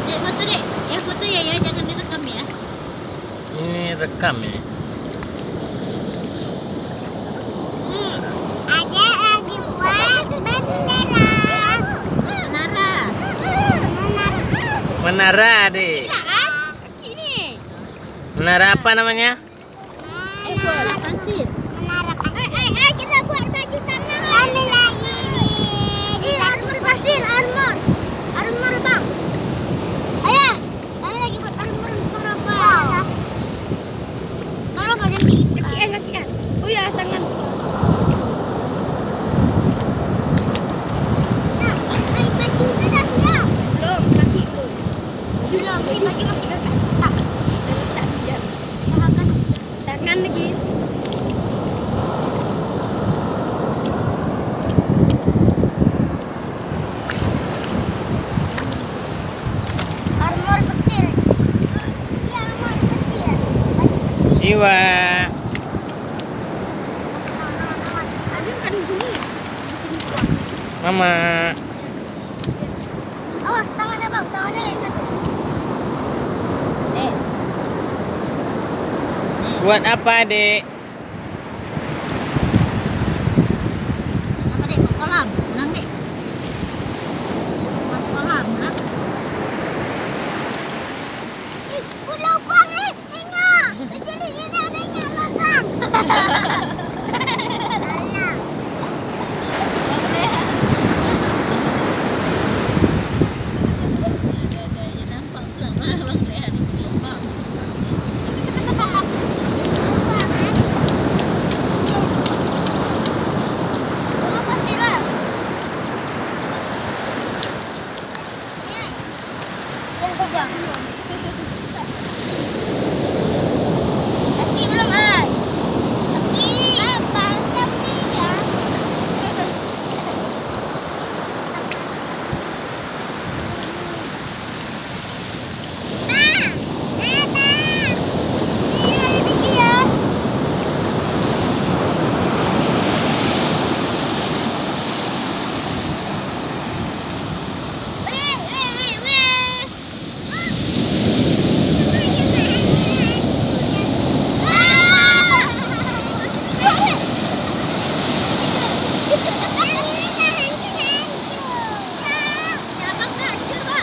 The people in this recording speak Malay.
Dek, foto dek. Foto ya, jangan direkam ya. Ini rekam ini. Ada lagi buat bendera. Menara. Menara, Adik. Ini. Menara apa namanya? Bola pasir. Menara kasih. Kita buat baju tanah. Kami lagi di armor pasir, armor bang. Ayah, kami lagi buat armor untuk apa? Kalau banyak kakian. Oh ya, tangan. Nah, baju udah siap. Belum, kaki itu. Belum, ini baju masih tak. Tak siap. Usahakan. Tangan lagi. Armor petir. Iya, armor petir. Iwa. Aduh, kan di sini. Mama. Awas tangannya bang, tangannya kayak satu. Dek. Buat apa, Dek? Apa dek? Buat kolam. Menang dek. Buat kolam, menang. Lubang ingat. Jadi ini adanya lubang. Nampak pula bang Leah ada gelombang. Bunga pasiran. Ya, bang.